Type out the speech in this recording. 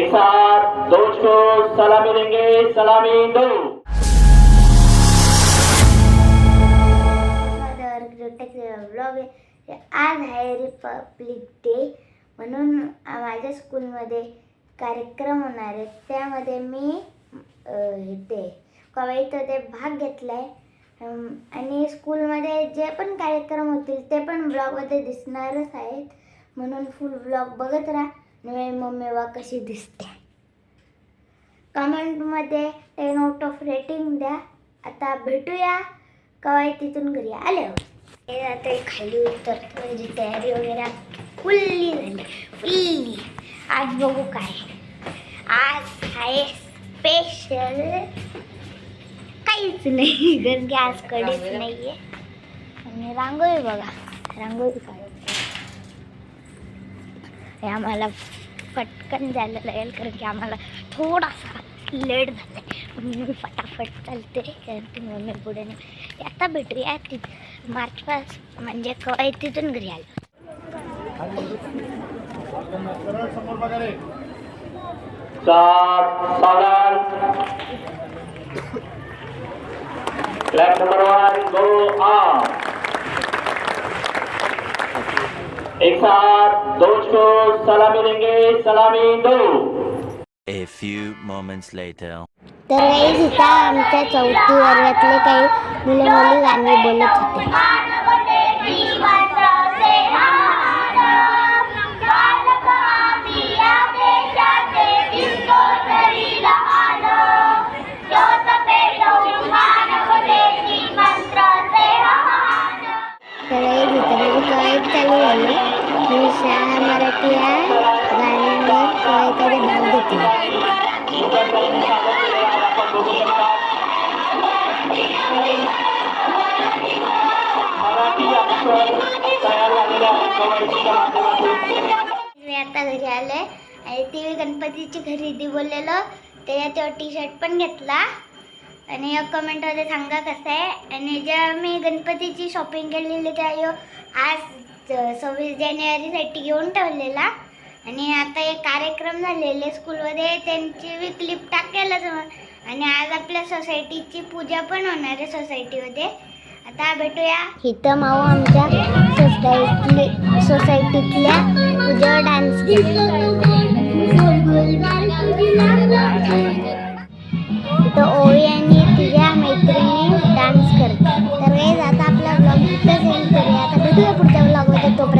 एक साथ दोस्तों सलामी देंगे, सलामी दो। ब्लॉग आज आहे रिपब्लिक डे म्हणून माझ्या स्कूलमध्ये कार्यक्रम होणार आहे. त्यामध्ये मी कवायतीमध्ये भाग घेतला आहे आणि स्कूलमध्ये जे पण कार्यक्रम होतील ते पण ब्लॉगमध्ये दिसणारच आहेत. म्हणून फुल ब्लॉग बघत राहा. माझी मम्मी वा कशी दिसते कमेंटमध्ये 10 आउट ऑफ रेटिंग द्या. आता भेटूया कवायतीतून घरी आल्यावर. आता खाली उतरण्याची तयारी वगैरे फुल्ली झाली फुल्ली. आज बघू काय आज आहे स्पेशल. काहीच नाही कारण की आज कधीच नाही आहे. आणि रांगोळी बघा रांगोळी काढते. हे आम्हाला पटकन जायला लागेल कारण की आम्हाला थोडासा लेट झाला आहे. मी फटाफट चालते कारण की मम्मी पुढे नाही. आता भेटूया ती मार्च पास म्हणजे कवायतीतून घरी आलो. Clap number 1 go on. एक साथ दोस्तों सलामी देंगे, सलामी दो. A few moments later. तर काही इथं आमच्या 4थी वर्गातले काही मुलं मुली गाणी बोलत होते. चालू झाले. मी शाळा मराठी या गाण्यावर कवायतीमध्ये भाग घेतला. मी आता घरी आले आणि ते गणपतीची खरेदी बोललेलो त्याच्यात टी शर्ट पण घेतला. आणि कमेंटमध्ये सांगा कसं आहे. आणि जेव्हा मी गणपतीची शॉपिंग केलेली त्या आज 26 जानेवारीसाठी घेऊन ठेवलेला. आणि आता एक कार्यक्रम झालेले स्कूलमध्ये त्यांची मी क्लिप टाकायलाच. आणि आज आपल्या सोसायटीची पूजा पण होणार आहे सोसायटीमध्ये. आता भेटूया. इथं माऊ आमच्या सोसायटीतल्या पूजेवर डान्स इथं ओवी आणि तिच्या मैत्रिणी डान्स करतात. तर आता आपला ब्लॉग इथंच एंड करूया. आता भेटूया पुढच्या ब्लॉगमध्ये. तोपर्यंत